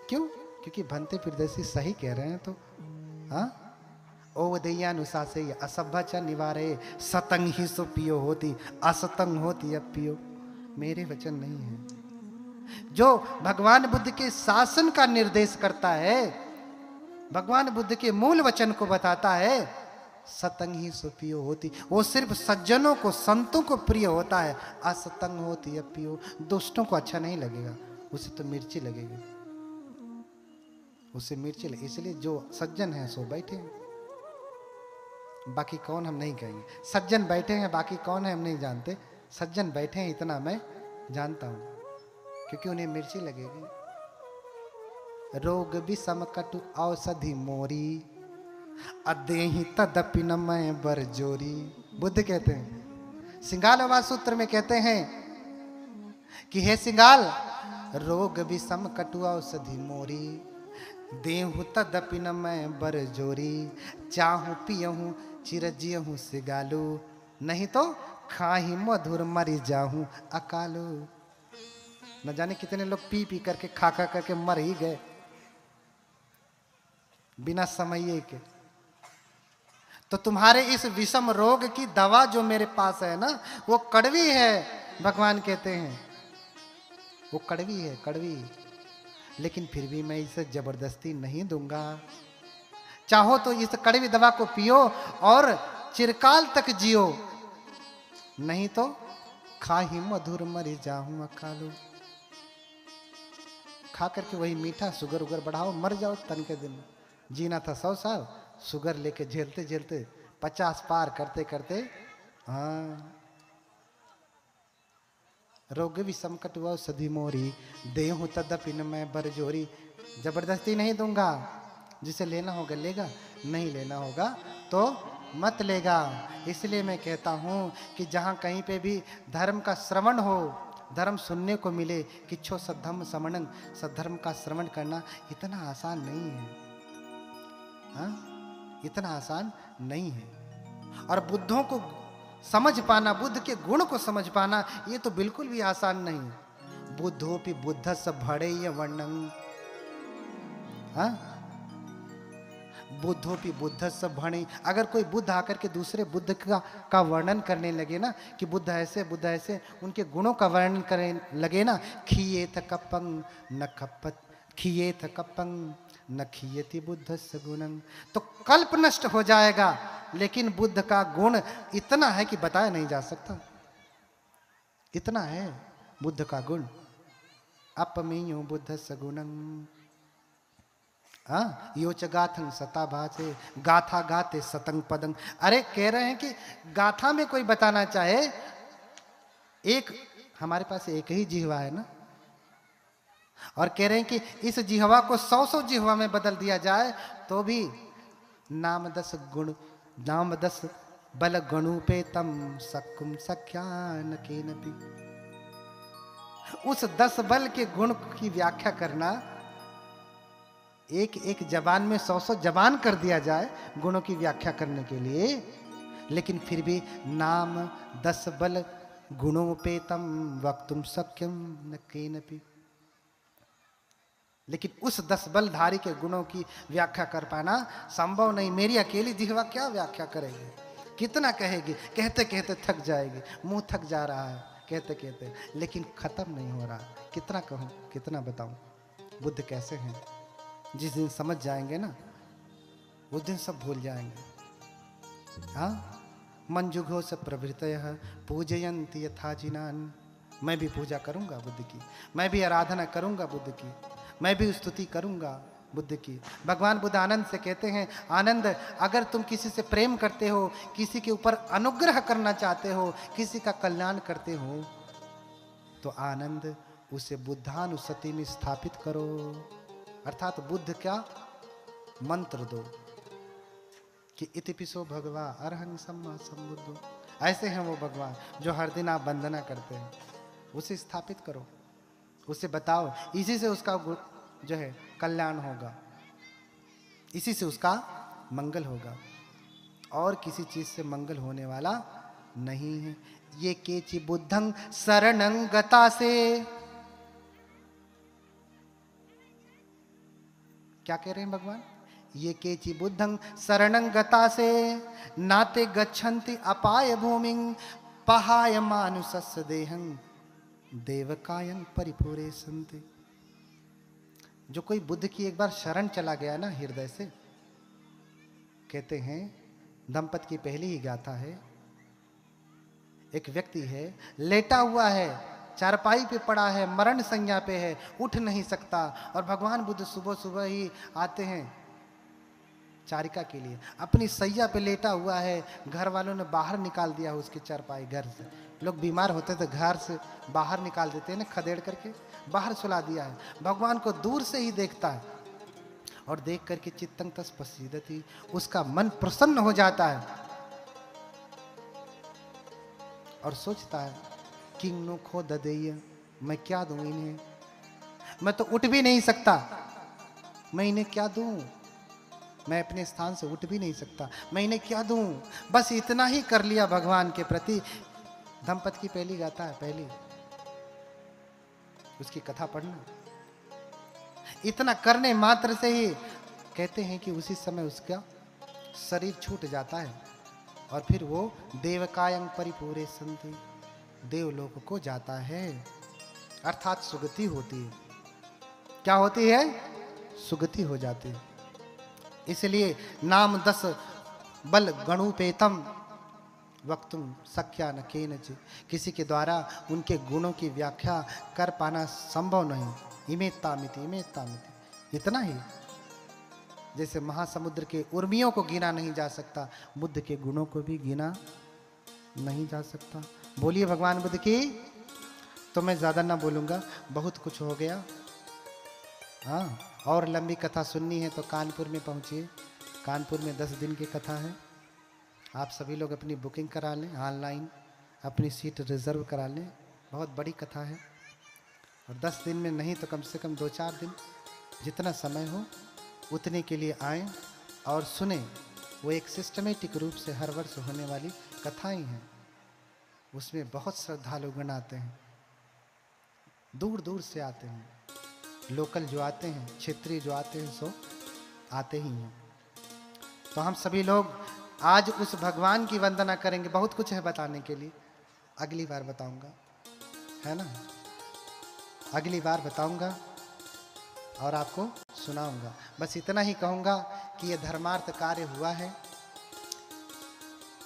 क्यों? क्योंकि भंते प्रियदर्शी सही कह रहे हैं। तो हाँ, ओ दयानुशासे असभ्य च निवारे सतंग ही सो पियो होती असतंग होती अब पियो। मेरे वचन नहीं है। जो भगवान बुद्ध के शासन का निर्देश करता है, भगवान बुद्ध के मूल वचन को बताता है, सतंग ही सो पियो होती, वो सिर्फ सज्जनों को, संतों को प्रिय होता है। असतंग होती अब पियो, दुष्टों को अच्छा नहीं लगेगा, उसे तो मिर्ची लगेगी, उसे मिर्ची लगे। इसलिए जो सज्जन है सो बैठे हैं, बाकी कौन हम नहीं कहेंगे। सज्जन बैठे हैं, बाकी कौन है हम नहीं जानते। सज्जन बैठे हैं इतना मैं जानता हूं, क्योंकि उन्हें मिर्ची लगेगी। रोग विषम कटु औषधि मोरी, अदेहि तदपि न मैं बरजोरी। बुद्ध कहते हैं, सिंगाल सूत्र में कहते हैं कि हे सिंगाल, रोग विषम कटु औषधि मोरी, देहु तदपि न मैं बरजोरी। चाहूं पियहूं चिरजियहूं सिगालू, नहीं तो खाही मधुर मरी जाहूं अकालू। न जाने कितने लोग पी पी करके खा खा करके मर ही गए बिना समये के। तो तुम्हारे इस विषम रोग की दवा जो मेरे पास है ना, वो कड़वी है। भगवान कहते हैं वो कड़वी है, कड़वी, लेकिन फिर भी मैं इसे जबरदस्ती नहीं दूंगा। चाहो तो इस कड़वी दवा को पियो और चिरकाल तक जियो, नहीं तो खाही मधुर मरी जाऊं अकालू। खा करके वही मीठा शुगर उगर बढ़ाओ, मर जाओ तन के दिन। जीना था 100 साल, शुगर लेके झेलते झेलते 50 पार करते करते, हाँ। रोग भी संकट व सधी मोरी, देहूं तदपि न मैं बरजोरी। जबरदस्ती नहीं दूंगा, जिसे लेना होगा लेगा, नहीं लेना होगा तो मत लेगा। इसलिए मैं कहता हूं कि जहां कहीं पे भी धर्म का श्रवण हो, धर्म सुनने को मिले, किच्छो सद्धर्म समणं, सद्धर्म का श्रवण करना इतना आसान नहीं है। हाँ, इतना आसान नहीं है। और बुद्धों को समझ पाना, बुद्ध के गुण को समझ पाना, ये तो बिल्कुल भी आसान नहीं। बुद्धोपि बुद्धस्य भणेय वर्णन, हाँ, बुद्धोपि बुद्धस्य भणेय। अगर कोई बुद्ध आकर के दूसरे बुद्ध का वर्णन करने लगे ना, कि बुद्ध ऐसे, उनके गुणों का वर्णन करने लगे ना, खियेत कपंग न खपत, खियेत कपंग न खियति बुद्धस्य गुणं, तो कल्प नष्ट हो जाएगा। लेकिन बुद्ध का गुण इतना है कि बताया नहीं जा सकता, इतना है बुद्ध का गुण। अपमेयो बुद्धस्य गुणं, हाँ, योच गाथं सता भासे, गाथा गाते सतंग पदंग। अरे कह रहे हैं कि गाथा में कोई बताना चाहे, एक हमारे पास एक ही जिह्वा है ना, और कह रहे हैं कि इस जिह्वा को 100 जिह्वा में बदल दिया जाए तो भी नाम 10 गुण, नाम 10 बल गणुपे तम सक्कुम सख्यान केनपि। उस 10 बल के गुण की व्याख्या करना, एक एक जबान में 100 जबान कर दिया जाए गुणों की व्याख्या करने के लिए, लेकिन फिर भी नाम 10 बल गुणोपेतम वक्तुम शक्यम न केनपि। लेकिन उस 10 बलधारी के गुणों की व्याख्या कर पाना संभव नहीं। मेरी अकेली जिह्वा क्या व्याख्या करेगी, कितना कहेगी, कहते कहते थक जाएगी, मुंह थक जा रहा है कहते कहते, लेकिन खत्म नहीं हो रहा। कितना कहूं, कितना बताऊं बुद्ध कैसे हैं। जिस दिन समझ जाएंगे ना, उस दिन सब भूल जाएंगे। हाँ, मंजुघो से प्रभृतयः पूजयन्ति यथा जिनान। मैं भी पूजा करूंगा बुद्ध की, मैं भी आराधना करूंगा बुद्ध की, मैं भी स्तुति करूंगा बुद्ध की। भगवान बुद्ध आनंद से कहते हैं, आनंद, अगर तुम किसी से प्रेम करते हो, किसी के ऊपर अनुग्रह करना चाहते हो, किसी का कल्याण करते हो, तो आनंद उसे बुद्धानुसति में स्थापित करो। अर्थात बुद्ध क्या मंत्र दो कि इतिपिसो भगवा अरहं सम्मा संबुद्धो। ऐसे हैं वो भगवान जो हर दिन आप वंदना करते हैं, उसे स्थापित करो, उसे बताओ, इसी से उसका जो है कल्याण होगा, इसी से उसका मंगल होगा, और किसी चीज से मंगल होने वाला नहीं है। ये केचि बुद्धं शरणं गता से, क्या कह रहे हैं भगवान? ये केचि बुद्धं शरणं गता से नाते गच्छन्ति अपाय भूमिं पहाय मानुषस्य देहं देवकायं परिपूरे संते। जो कोई बुद्ध की एक बार शरण चला गया ना हृदय से, कहते हैं दंपत की पहली ही गाथा है, एक व्यक्ति है लेटा हुआ है, चारपाई पे पड़ा है, मरण संज्ञा पे है, उठ नहीं सकता, और भगवान बुद्ध सुबह सुबह ही आते हैं चारिका के लिए। अपनी सैया पे लेटा हुआ है, घर वालों ने बाहर निकाल दिया है उसकी चारपाई घर से। लोग बीमार होते थे घर से बाहर निकाल देते हैं ना, खदेड़ करके बाहर सुला दिया है। भगवान को दूर से ही देखता है और देख करके चित्तं तस्पसीदति, उसका मन प्रसन्न हो जाता है और सोचता है किंग नो खो ददेय, मैं क्या दूं इन्हें, मैं तो उठ भी नहीं सकता, मैं इन्हें क्या दूं, मैं अपने स्थान से उठ भी नहीं सकता, मैं इन्हें क्या दूं। बस इतना ही कर लिया भगवान के प्रति। दंपत की पहली गाथा है, पहली उसकी कथा पढ़ना। इतना करने मात्र से ही कहते हैं कि उसी समय उसका शरीर छूट जाता है और फिर वो देवकायं परिपूरे संति, देवलोक को जाता है, अर्थात सुगति होती है। क्या होती है? सुगति हो जाती है। इसलिए नाम 10 बल गणुपेतम वक्तुम सख्या न केनचित्, किसी के द्वारा उनके गुणों की व्याख्या कर पाना संभव नहीं। इमेत्तामिति इमेत्तामिति, इतना ही। जैसे महासमुद्र के उर्मियों को गिना नहीं जा सकता, बुद्ध के गुणों को भी गिना नहीं जा सकता। बोलिए भगवान बुद्ध की। तो मैं ज्यादा ना बोलूंगा, बहुत कुछ हो गया। हाँ, और लंबी कथा सुननी है तो कानपुर में पहुंचिए। कानपुर में 10 दिन की कथा है। आप सभी लोग अपनी बुकिंग करा लें, ऑनलाइन अपनी सीट रिजर्व करा लें। बहुत बड़ी कथा है और 10 दिन में नहीं तो कम से कम 2-4 दिन, जितना समय हो उतने के लिए आएं और सुने। वो एक सिस्टमेटिक रूप से हर वर्ष होने वाली कथाएं हैं। उसमें बहुत श्रद्धालुगण आते हैं, दूर दूर से आते हैं। लोकल जो आते हैं, क्षेत्रीय जो आते हैं, सो आते ही हैं। तो हम सभी लोग आज उस भगवान की वंदना करेंगे। बहुत कुछ है बताने के लिए, अगली बार बताऊंगा, है ना? अगली बार बताऊंगा और आपको सुनाऊंगा। बस इतना ही कहूंगा कि यह धर्मार्थ कार्य हुआ है।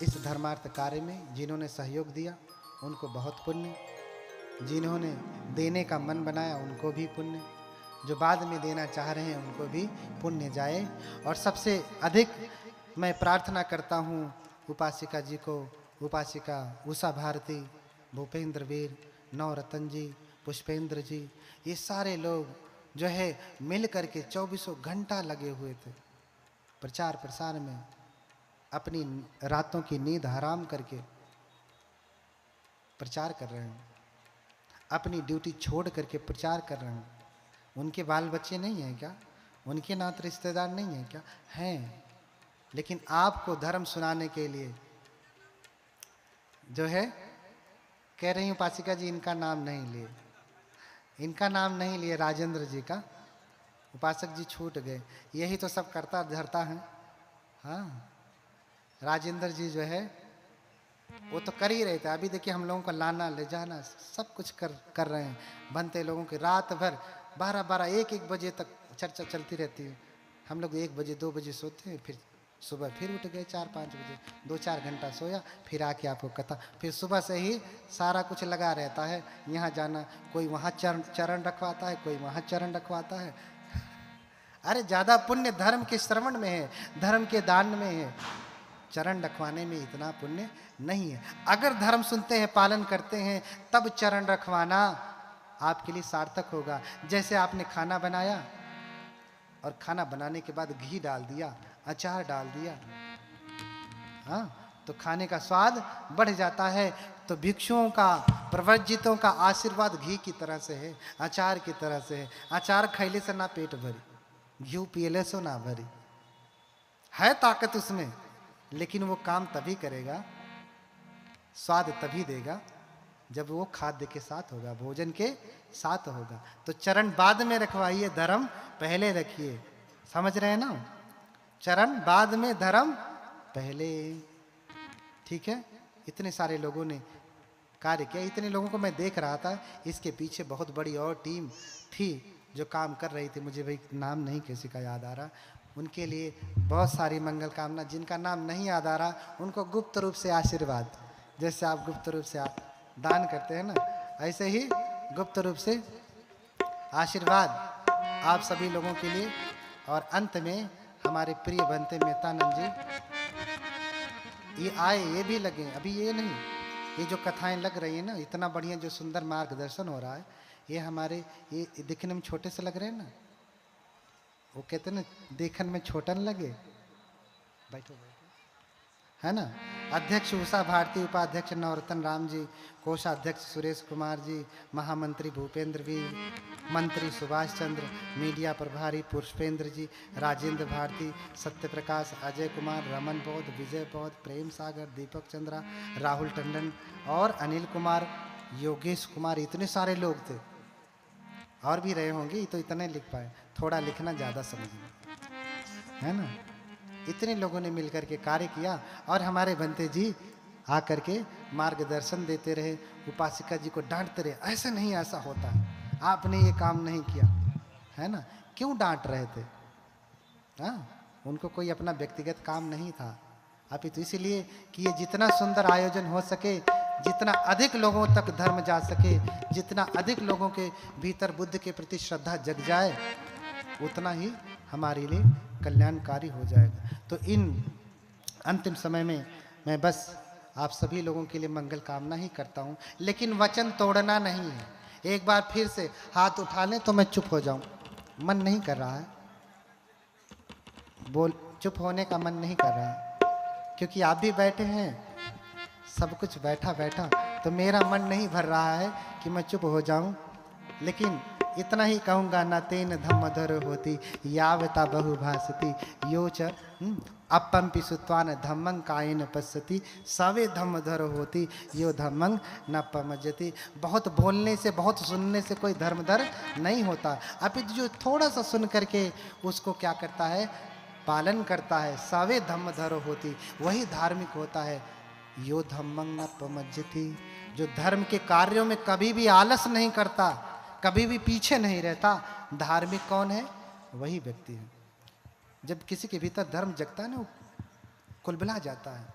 इस धर्मार्थ कार्य में जिन्होंने सहयोग दिया उनको बहुत पुण्य, जिन्होंने देने का मन बनाया उनको भी पुण्य, जो बाद में देना चाह रहे हैं उनको भी पुण्य जाए। और सबसे अधिक मैं प्रार्थना करता हूँ उपासिका जी को, उपासिका उषा भारती, भूपेंद्र वीर, नवरतन जी, पुष्पेंद्र जी, ये सारे लोग जो है मिल करके 24 घंटा लगे हुए थे प्रचार प्रसार में, अपनी रातों की नींद हराम करके प्रचार कर रहे हैं, अपनी ड्यूटी छोड़ करके प्रचार कर रहे हैं। उनके बाल बच्चे नहीं हैं क्या? उनके नाते रिश्तेदार नहीं हैं क्या? हैं। लेकिन आपको धर्म सुनाने के लिए जो है, कह रही हूँ उपासिका जी इनका नाम नहीं लिए, इनका नाम नहीं लिए, राजेंद्र जी का। उपासक जी छूट गए, यही तो सब करता धरता है। हाँ, राजेंद्र जी जो है वो तो कर ही रहे थे। अभी देखिए हम लोगों को लाना ले जाना सब कुछ कर रहे हैं। बनते लोगों की रात भर 12-12, 1-1 बजे तक चर्चा चलती रहती है। हम लोग 1 बजे 2 बजे सोते हैं, फिर सुबह फिर उठ गए 4-5 बजे, 2-4 घंटा सोया, फिर आके आपको कथा। फिर सुबह से ही सारा कुछ लगा रहता है। यहाँ जाना, कोई वहाँ चरण रखवाता है, कोई वहाँ चरण रखवाता है। अरे ज़्यादा पुण्य धर्म के श्रवण में है, धर्म के दान में है, चरण रखवाने में इतना पुण्य नहीं है। अगर धर्म सुनते हैं, पालन करते हैं, तब चरण रखवाना आपके लिए सार्थक होगा। जैसे आपने खाना बनाया और खाना बनाने के बाद घी डाल दिया, अचार डाल दिया, हाँ, तो खाने का स्वाद बढ़ जाता है। तो भिक्षुओं का, प्रव्रजितों का आशीर्वाद घी की तरह से है, अचार की तरह से है। अचार खैले से ना पेट भरी, घी पियले से ना भरी। है ताकत उसमें, लेकिन वो काम तभी करेगा, स्वाद तभी देगा जब वो खाद्य के साथ होगा, भोजन के साथ होगा। तो चरण बाद में रखवाइए, धर्म पहले रखिए। समझ रहे हैं ना? चरण बाद में, धर्म पहले। ठीक है, इतने सारे लोगों ने कार्य किया। इतने लोगों को मैं देख रहा था, इसके पीछे बहुत बड़ी और टीम थी जो काम कर रही थी। मुझे भाई नाम नहीं किसी का याद आ रहा। उनके लिए बहुत सारी मंगल कामना। जिनका नाम नहीं याद आ रहा उनको गुप्त रूप से आशीर्वाद। जैसे आप गुप्त रूप से दान करते हैं ना, ऐसे ही गुप्त रूप से आशीर्वाद आप सभी लोगों के लिए। और अंत में हमारे प्रिय बनते मेहतानंद जी ये आए, ये भी लगे। अभी ये नहीं, ये जो कथाएं लग रही है ना, इतना बढ़िया जो सुंदर मार्गदर्शन हो रहा है, ये हमारे, ये दिखने में छोटे से लग रहे हैं ना, वो कहते हैं ना देखन में छोटा न लगे। बैठो बैठो, है ना। अध्यक्ष उषा भारती, उपाध्यक्ष नवरत्न राम जी, कोषाध्यक्ष सुरेश कुमार जी, महामंत्री भूपेंद्र भी, मंत्री सुभाष चंद्र, मीडिया प्रभारी पुष्पेंद्र जी, राजेंद्र भारती, सत्यप्रकाश, अजय कुमार, रमन बौद्ध, विजय बौद्ध, प्रेम सागर, दीपक चंद्रा, राहुल टंडन और अनिल कुमार, योगेश कुमार। इतने सारे लोग थे। और भी रहे होंगे, तो इतने लिख पाए, थोड़ा लिखना ज़्यादा समझना, है ना। इतने लोगों ने मिलकर के कार्य किया और हमारे बनते जी आकर के मार्गदर्शन देते रहे। उपासिका जी को डांटते रहे, ऐसे नहीं, ऐसा होता है, आपने ये काम नहीं किया, है ना। क्यों डांट रहे थे? हाँ, उनको कोई अपना व्यक्तिगत काम नहीं था, अपितु इसलिए कि ये जितना सुंदर आयोजन हो सके, जितना अधिक लोगों तक धर्म जा सके, जितना अधिक लोगों के भीतर बुद्ध के प्रति श्रद्धा जग जाए, उतना ही हमारे लिए कल्याणकारी हो जाएगा। तो इन अंतिम समय में मैं बस आप सभी लोगों के लिए मंगल कामना ही करता हूँ, लेकिन वचन तोड़ना नहीं है। एक बार फिर से हाथ उठा लें तो मैं चुप हो जाऊं, मन नहीं कर रहा है, बोल, चुप होने का मन नहीं कर रहा है, क्योंकि आप भी बैठे हैं, सब कुछ बैठा बैठा, तो मेरा मन नहीं भर रहा है कि मैं चुप हो जाऊं। लेकिन इतना ही कहूँगा, न तेन धम्मधर होती यावता बहुभाषति योच अपम्पि सुत्वान धम्मं कायेन पश्यति सवे धम्मधर होती यो धम्मं न पमज्जति। बहुत बोलने से, बहुत सुनने से कोई धर्मधर नहीं होता, अपितु जो थोड़ा सा सुन करके उसको क्या करता है, पालन करता है, सवे धम्मधर होती, वही धार्मिक होता है। यो धम्मं न पमज्जति, जो धर्म के कार्यों में कभी भी आलस नहीं करता, कभी भी पीछे नहीं रहता, धार्मिक कौन है? वही व्यक्ति है। जब किसी के भीतर धर्म जगता है ना, वो कुलबुला जाता है,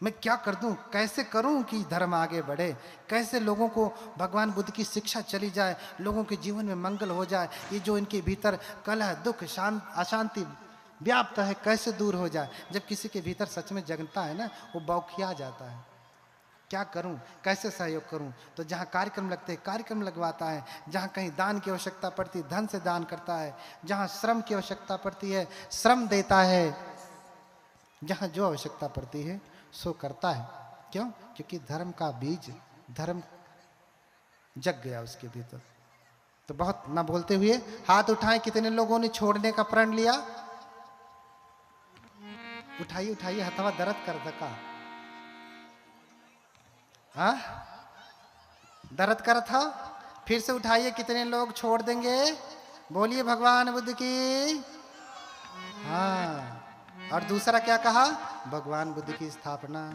मैं क्या कर दूं, कैसे करूं कि धर्म आगे बढ़े, कैसे लोगों को भगवान बुद्ध की शिक्षा चली जाए, लोगों के जीवन में मंगल हो जाए, ये जो इनके भीतर कलह, दुख, अशांति व्याप्त है, कैसे दूर हो जाए। जब किसी के भीतर सच में जगता है ना, वो बौखिया जाता है, क्या करूं, कैसे सहयोग करूं। तो जहां कार्यक्रम लगते हैं कार्यक्रम लगवाता है, जहां कहीं दान की आवश्यकता पड़ती है धन से दान करता है, जहां श्रम की आवश्यकता पड़ती है श्रम देता है, जहां जो आवश्यकता पड़ती है सो करता है। क्यों? क्योंकि धर्म का बीज, धर्म जग गया उसके भीतर। तो बहुत ना बोलते हुए हाथ उठाएं, कितने लोगों ने छोड़ने का प्रण लिया? उठाइए उठाइए, हथवा दर्द कर धका, हाँ दर्द कर था, फिर से उठाइए, कितने लोग छोड़ देंगे? बोलिए भगवान बुद्ध की। हाँ, और दूसरा क्या कहा? भगवान बुद्ध की स्थापना,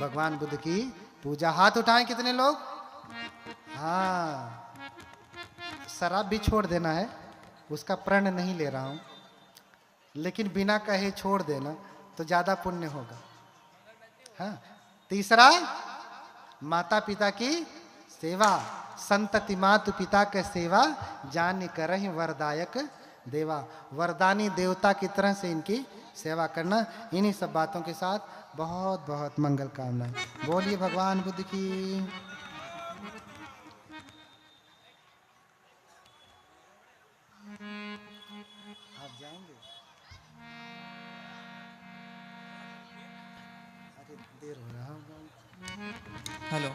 भगवान बुद्ध की पूजा। हाथ उठाएं कितने लोग? हाँ, शराब भी छोड़ देना है, उसका प्रण नहीं ले रहा हूं, लेकिन बिना कहे छोड़ देना तो ज्यादा पुण्य होगा। हाँ, तीसरा माता पिता की सेवा, संतति मातु पिता के सेवा जान करहि वरदायक देवा। वरदानी देवता की तरह से इनकी सेवा करना। इन्हीं सब बातों के साथ बहुत बहुत मंगल कामनाएं। बोलिए भगवान बुद्ध की। आप जाएंगे? अरे देर हो रहा होगा। हेलो।